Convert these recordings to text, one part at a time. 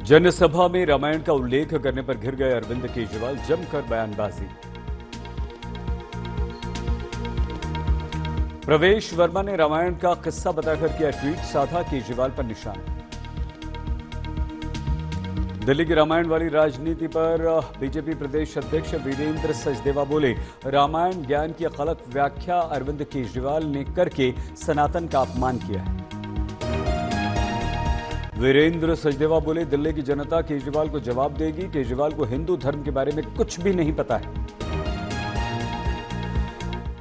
जनसभा में रामायण का उल्लेख करने पर घिर गए अरविंद केजरीवाल, जमकर बयानबाजी। प्रवेश वर्मा ने रामायण का किस्सा बताकर किया ट्वीट, साधा केजरीवाल पर निशाना। दिल्ली की रामायण वाली राजनीति पर बीजेपी प्रदेश अध्यक्ष वीरेंद्र सचदेवा बोले, रामायण ज्ञान की गलत व्याख्या अरविंद केजरीवाल ने करके सनातन का अपमान किया है। वीरेंद्र सचदेवा बोले, दिल्ली की जनता केजरीवाल को जवाब देगी। केजरीवाल को हिंदू धर्म के बारे में कुछ भी नहीं पता है।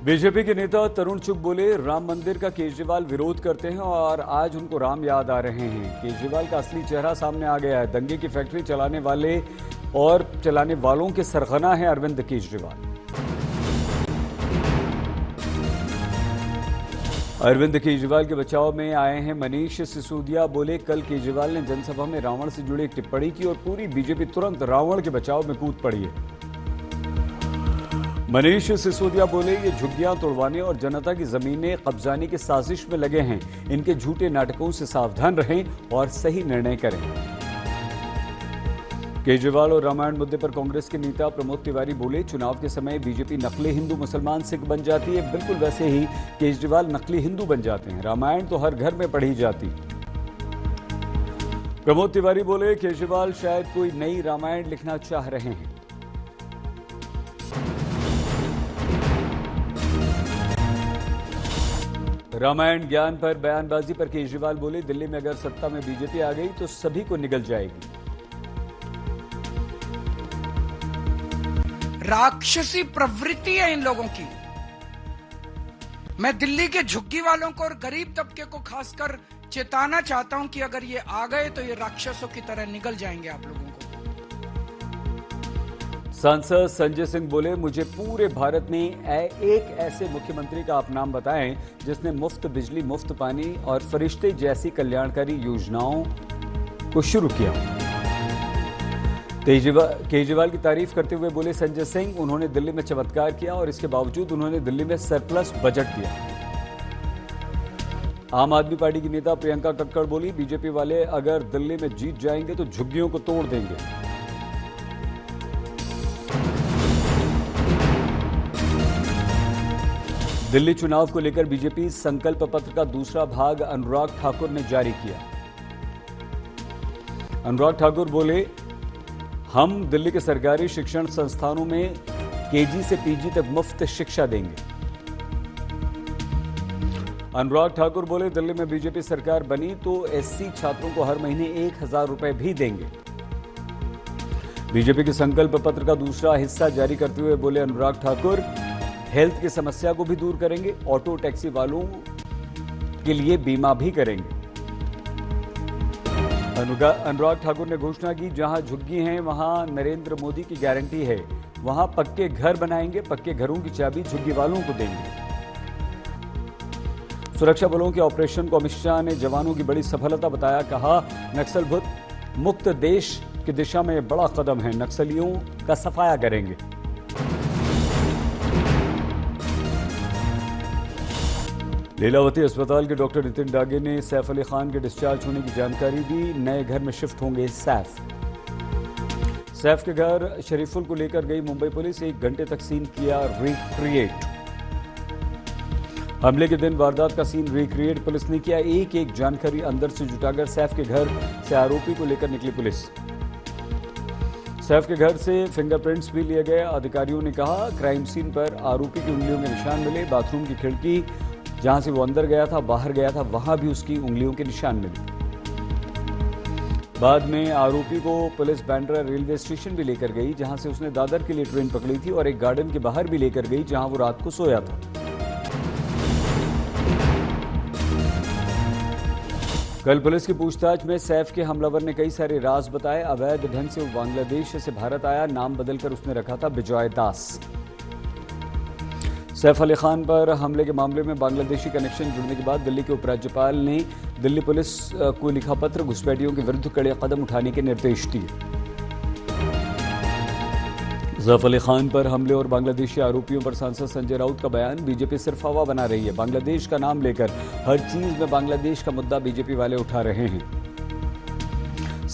बीजेपी के नेता तरुण चुग बोले, राम मंदिर का केजरीवाल विरोध करते हैं और आज उनको राम याद आ रहे हैं। केजरीवाल का असली चेहरा सामने आ गया है। दंगे की फैक्ट्री चलाने वाले और चलाने वालों के सरगना है अरविंद केजरीवाल। अरविंद केजरीवाल के बचाव में आए हैं मनीष सिसोदिया। बोले, कल केजरीवाल ने जनसभा में रावण से जुड़ी एक टिप्पणी की और पूरी बीजेपी तुरंत रावण के बचाव में कूद पड़ी है। मनीष सिसोदिया बोले, ये झुग्गियां तोड़वाने और जनता की जमीनें कब्जाने की साजिश में लगे हैं। इनके झूठे नाटकों से सावधान रहें और सही निर्णय करें। केजरीवाल और रामायण मुद्दे पर कांग्रेस के नेता प्रमोद तिवारी बोले, चुनाव के समय बीजेपी नकली हिंदू मुसलमान सिख बन जाती है, बिल्कुल वैसे ही केजरीवाल नकली हिंदू बन जाते हैं। रामायण तो हर घर में पढ़ी जाती। प्रमोद तिवारी बोले, केजरीवाल शायद कोई नई रामायण लिखना चाह रहे हैं। रामायण ज्ञान पर बयानबाजी पर केजरीवाल बोले, दिल्ली में अगर सत्ता में बीजेपी आ गई तो सभी को निगल जाएगी। राक्षसी प्रवृत्ति है इन लोगों की। मैं दिल्ली के झुग्गी वालों को और गरीब तबके को खासकर चेताना चाहता हूं कि अगर ये आ गए तो ये राक्षसों की तरह निगल जाएंगे आप लोगों को। सांसद संजय सिंह बोले, मुझे पूरे भारत में एक ऐसे मुख्यमंत्री का आप नाम बताएं जिसने मुफ्त बिजली, मुफ्त पानी और फरिश्ते जैसी कल्याणकारी योजनाओं को शुरू किया। केजरीवाल की तारीफ करते हुए बोले संजय सिंह, उन्होंने दिल्ली में चमत्कार किया और इसके बावजूद उन्होंने दिल्ली में सरप्लस बजट दिया। आम आदमी पार्टी की नेता प्रियंका कक्कड़ बोली, बीजेपी वाले अगर दिल्ली में जीत जाएंगे तो झुग्गियों को तोड़ देंगे। दिल्ली चुनाव को लेकर बीजेपी संकल्प पत्र का दूसरा भाग अनुराग ठाकुर ने जारी किया। अनुराग ठाकुर बोले, हम दिल्ली के सरकारी शिक्षण संस्थानों में केजी से पीजी तक मुफ्त शिक्षा देंगे। अनुराग ठाकुर बोले, दिल्ली में बीजेपी सरकार बनी तो एससी छात्रों को हर महीने 1000 रुपए भी देंगे। बीजेपी के संकल्प पत्र का दूसरा हिस्सा जारी करते हुए बोले अनुराग ठाकुर, हेल्थ की समस्या को भी दूर करेंगे, ऑटो टैक्सी वालों के लिए बीमा भी करेंगे। अनुराग ठाकुर ने घोषणा की, जहां झुग्गी हैं वहां नरेंद्र मोदी की गारंटी है, वहां पक्के घर बनाएंगे, पक्के घरों की चाबी झुग्गी वालों को देंगे। सुरक्षा बलों के ऑपरेशन को अमित शाह ने जवानों की बड़ी सफलता बताया। कहा, नक्सल मुक्त देश की दिशा में बड़ा कदम है, नक्सलियों का सफाया करेंगे। लीलावती अस्पताल के डॉक्टर नितिन डागे ने सैफ अली खान के डिस्चार्ज होने की जानकारी दी। नए घर में शिफ्ट होंगे सैफ के घर शरीफुल को लेकर गई मुंबई पुलिस, 1 घंटे तक सीन किया रिक्रिएट। हमले के दिन वारदात का सीन रिक्रिएट पुलिस ने किया। एक जानकारी अंदर से जुटाकर सैफ के घर से आरोपी को लेकर निकली पुलिस। सैफ के घर से फिंगरप्रिंट्स भी लिए गए। अधिकारियों ने कहा, क्राइम सीन पर आरोपी की उंगलियों के निशान मिले। बाथरूम की खिड़की जहां से वो अंदर गया था, बाहर गया था, वहां भी उसकी उंगलियों के निशान मिले। बाद में आरोपी को पुलिस बांद्रा रेलवे स्टेशन भी लेकर गई, जहां से उसने दादर के लिए ट्रेन पकड़ी थी, और एक गार्डन के बाहर भी लेकर गई जहां वो रात को सोया था। कल पुलिस की पूछताछ में सैफ के हमलावर ने कई सारे राज बताए। अवैध ढंग से वो बांग्लादेश से भारत आया, नाम बदलकर उसने रखा था विजय दास। सैफ अली खान पर हमले के मामले में बांग्लादेशी कनेक्शन जुड़ने के बाद दिल्ली के उपराज्यपाल ने दिल्ली पुलिस को लिखा पत्र, घुसपैठियों के विरुद्ध कड़े कदम उठाने के निर्देश दिए। सैफ अली खान पर हमले और बांग्लादेशी आरोपियों पर सांसद संजय राउत का बयान, बीजेपी सिर्फ हवा बना रही है। बांग्लादेश का नाम लेकर हर चीज में बांग्लादेश का मुद्दा बीजेपी वाले उठा रहे हैं।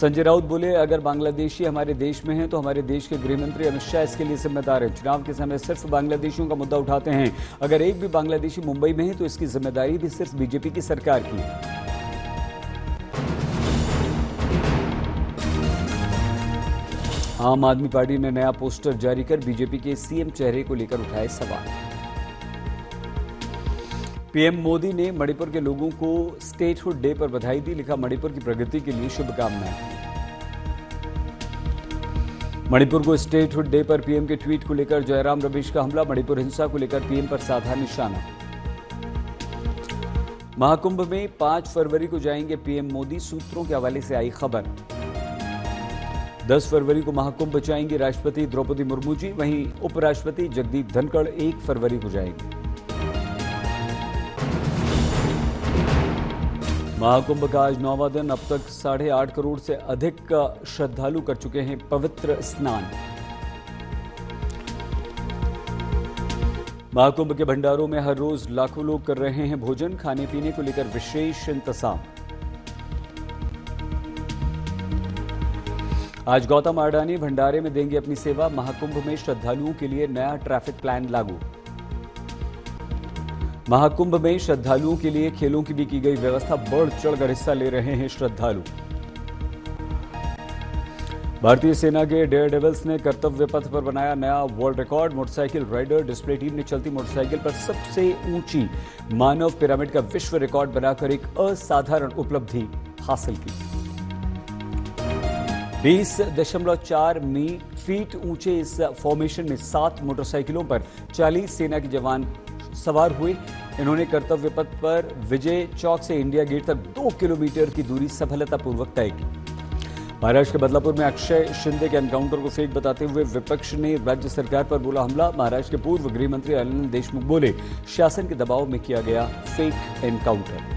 संजय राउत बोले, अगर बांग्लादेशी हमारे देश में हैं तो हमारे देश के गृह मंत्री अमित शाह इसके लिए जिम्मेदार हैं। चुनाव के समय सिर्फ बांग्लादेशियों का मुद्दा उठाते हैं। अगर एक भी बांग्लादेशी मुंबई में है तो इसकी जिम्मेदारी भी सिर्फ बीजेपी की सरकार की है। आम आदमी पार्टी ने नया पोस्टर जारी कर बीजेपी के सीएम चेहरे को लेकर उठाए सवाल। पीएम मोदी ने मणिपुर के लोगों को स्टेटहुड डे पर बधाई दी। लिखा, मणिपुर की प्रगति के लिए शुभकामनाएं। मणिपुर को स्टेटहुड डे पर पीएम के ट्वीट को लेकर जयराम रमेश का हमला। मणिपुर हिंसा को लेकर पीएम पर साधा निशाना। महाकुंभ में 5 फरवरी को जाएंगे पीएम मोदी, सूत्रों के हवाले से आई खबर। 10 फरवरी को महाकुंभ जाएंगी राष्ट्रपति द्रौपदी मुर्मू जी। वहीं उपराष्ट्रपति जगदीप धनखड़ 1 फरवरी को जाएंगे। महाकुंभ का आज 9वां दिन। अब तक 8.5 करोड़ से अधिक श्रद्धालु कर चुके हैं पवित्र स्नान। महाकुंभ के भंडारों में हर रोज लाखों लोग कर रहे हैं भोजन। खाने पीने को लेकर विशेष इंतजाम। आज गौतम अडानी भंडारे में देंगे अपनी सेवा। महाकुंभ में श्रद्धालुओं के लिए नया ट्रैफिक प्लान लागू। महाकुंभ में श्रद्धालुओं के लिए खेलों की भी की गई व्यवस्था। बढ़ चढ़कर हिस्सा ले रहे हैं श्रद्धालु। भारतीय सेना के डेयर डेविल्स ने कर्तव्य पथ पर बनाया नया world record. Motorcycle rider display team ने चलती मोटरसाइकिल पर सबसे ऊंची मानव पिरामिड का विश्व रिकॉर्ड बनाकर एक असाधारण उपलब्धि हासिल की। 20.4 फीट ऊंचे इस फॉर्मेशन में 7 मोटरसाइकिलों पर 40 सेना के जवान सवार हुए। इन्होंने कर्तव्य पथ पर विजय चौक से इंडिया गेट तक 2 किलोमीटर की दूरी सफलतापूर्वक तय की। महाराष्ट्र के बदलापुर में अक्षय शिंदे के एनकाउंटर को फेक बताते हुए विपक्ष ने राज्य सरकार पर बोला हमला। महाराष्ट्र के पूर्व गृह मंत्री अनिल देशमुख बोले, शासन के दबाव में किया गया फेक एनकाउंटर।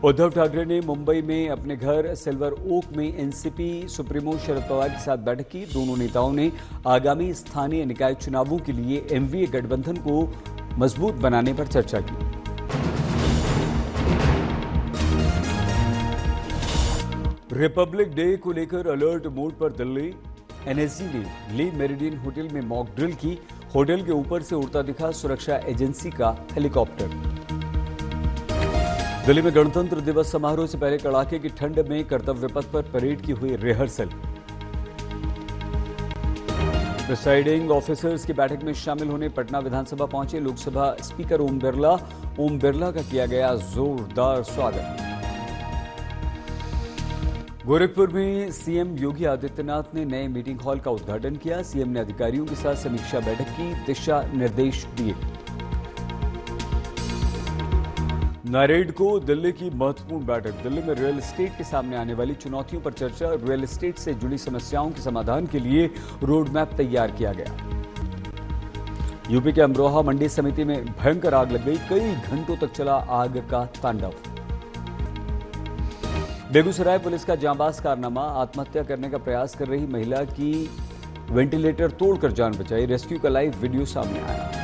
उद्धव ठाकरे ने मुंबई में अपने घर सिल्वर ओक में एनसीपी सुप्रीमो शरद पवार के साथ बैठक की। दोनों नेताओं ने आगामी स्थानीय निकाय चुनावों के लिए एमवीए गठबंधन को मजबूत बनाने पर चर्चा की। रिपब्लिक डे को लेकर अलर्ट मोड पर दिल्ली। एनएसजी ने ली मेरिडियन होटल में मॉक ड्रिल की। होटल के ऊपर से उड़ता दिखा सुरक्षा एजेंसी का हेलीकॉप्टर। दिल्ली में गणतंत्र दिवस समारोह से पहले कड़ाके की ठंड में कर्तव्य पथ पर परेड की हुई रिहर्सल। प्रिसाइडिंग ऑफिसर्स की बैठक में शामिल होने पटना विधानसभा पहुंचे लोकसभा स्पीकर ओम बिरला का किया गया जोरदार स्वागत। गोरखपुर में सीएम योगी आदित्यनाथ ने नए मीटिंग हॉल का उद्घाटन किया। सीएम ने अधिकारियों के साथ समीक्षा बैठक की, दिशा निर्देश दिए। नारेड को दिल्ली की महत्वपूर्ण बैठक। दिल्ली में रियल एस्टेट के सामने आने वाली चुनौतियों पर चर्चा। रियल एस्टेट से जुड़ी समस्याओं के समाधान के लिए रोड मैप तैयार किया गया। यूपी के अमरोहा मंडी समिति में भयंकर आग लग गई। कई घंटों तक चला आग का तांडव। बेगूसराय पुलिस का जांबाज कारनामा। आत्महत्या करने का प्रयास कर रही महिला की वेंटिलेटर तोड़कर जान बचाई। रेस्क्यू का लाइव वीडियो सामने आया।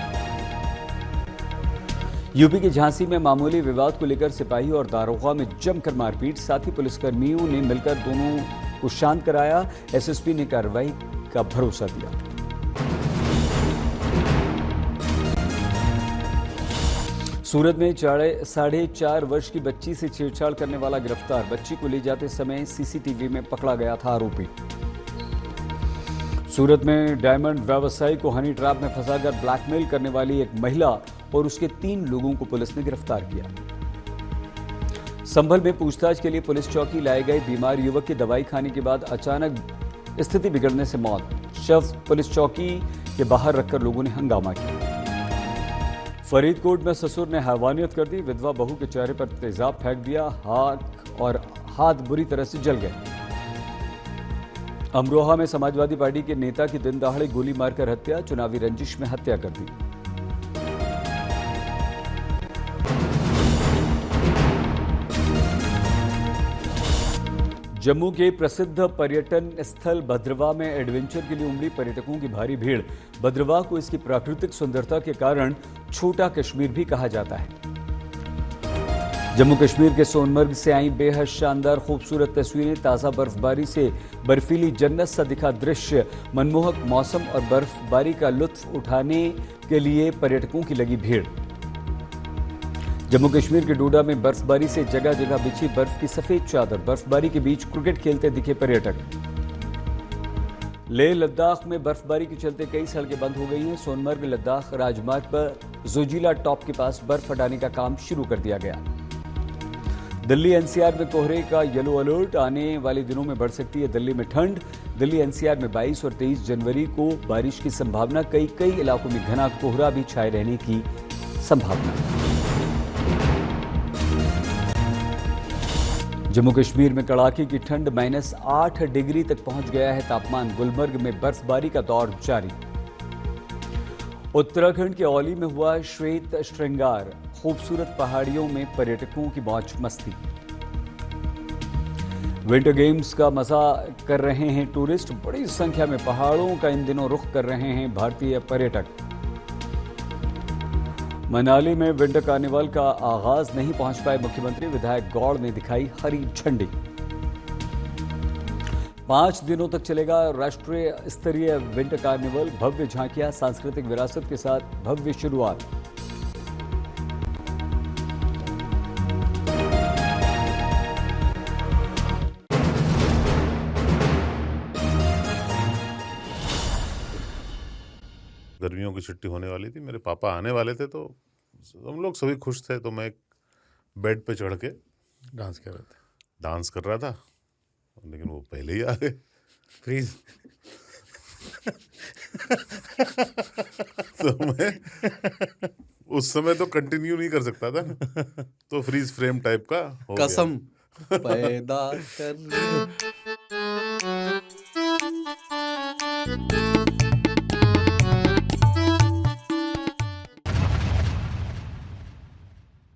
यूपी के झांसी में मामूली विवाद को लेकर सिपाही और दारोगा में जमकर मारपीट। साथ ही पुलिसकर्मियों ने मिलकर दोनों को शांत कराया। एसएसपी ने कार्रवाई का भरोसा दिया। सूरत में 4.5 वर्ष की बच्ची से छेड़छाड़ करने वाला गिरफ्तार। बच्ची को ले जाते समय सीसीटीवी में पकड़ा गया था आरोपी। सूरत में डायमंड व्यवसायी को हनी ट्रैप में फंसाकर ब्लैकमेल करने वाली एक महिला और उसके 3 लोगों को पुलिस ने गिरफ्तार किया। संभल में पूछताछ के लिए पुलिस चौकी लाए गए बीमार युवक की दवाई खाने के बाद अचानक स्थिति बिगड़ने से मौत। शव पुलिस चौकी के बाहर रखकर लोगों ने हंगामा किया। फरीदकोट में ससुर ने हैवानियत कर दी। विधवा बहू के चेहरे पर तेजाब फेंक दिया। हाथ बुरी तरह से जल गए। अमरोहा में समाजवादी पार्टी के नेता की दिन दहाड़े गोली मारकर हत्या। चुनावी रंजिश में हत्या कर दी। जम्मू के प्रसिद्ध पर्यटन स्थल भद्रवाह में एडवेंचर के लिए उमड़ी पर्यटकों की भारी भीड़। भद्रवाह को इसकी प्राकृतिक सुंदरता के कारण छोटा कश्मीर भी कहा जाता है। जम्मू कश्मीर के सोनमर्ग से आई बेहद शानदार खूबसूरत तस्वीरें। ताज़ा बर्फबारी से बर्फीली जन्नत सा दिखा दृश्य। मनमोहक मौसम और बर्फबारी का लुत्फ उठाने के लिए पर्यटकों की लगी भीड़। जम्मू कश्मीर के डोडा में बर्फबारी से जगह जगह बिछी बर्फ की सफेद चादर। बर्फबारी के बीच क्रिकेट खेलते दिखे पर्यटक। लेह लद्दाख में बर्फबारी के चलते कई सड़कें बंद हो गई हैं। सोनमर्ग लद्दाख राजमार्ग पर जोजिला टॉप के पास बर्फ हटाने का काम शुरू कर दिया गया। दिल्ली एनसीआर में कोहरे का येलो अलर्ट। आने वाले दिनों में बढ़ सकती है दिल्ली में ठंड। दिल्ली एनसीआर में 22 और 23 जनवरी को बारिश की संभावना। कई इलाकों में घना कोहरा भी छाए रहने की संभावना। जम्मू कश्मीर में कड़ाके की ठंड। -8 डिग्री तक पहुंच गया है तापमान। गुलमर्ग में बर्फबारी का दौर जारी। उत्तराखंड के औली में हुआ श्वेत श्रृंगार। खूबसूरत पहाड़ियों में पर्यटकों की मौज मस्ती। विंटर गेम्स का मजा कर रहे हैं टूरिस्ट। बड़ी संख्या में पहाड़ों का इन दिनों रुख कर रहे हैं भारतीय पर्यटक। मनाली में विंटर कार्निवल का आगाज नहीं पहुंच पाए मुख्यमंत्री। विधायक गौड़ ने दिखाई हरी झंडी। 5 दिनों तक चलेगा राष्ट्रीय स्तरीय विंटर कार्निवल। भव्य झांकियां, सांस्कृतिक विरासत के साथ भव्य शुरुआत। गर्मियों की छुट्टी होने वाली थी, मेरे पापा आने वाले थे, तो हम लोग सभी खुश थे। तो मैं एक बेड पे चढ़ के डांस कर रहा था, लेकिन वो पहले ही आ गए। फ्रीज। तो मैं उस समय तो कंटिन्यू नहीं कर सकता था, तो फ्रीज फ्रेम टाइप का हो गया। कसम पैदा कर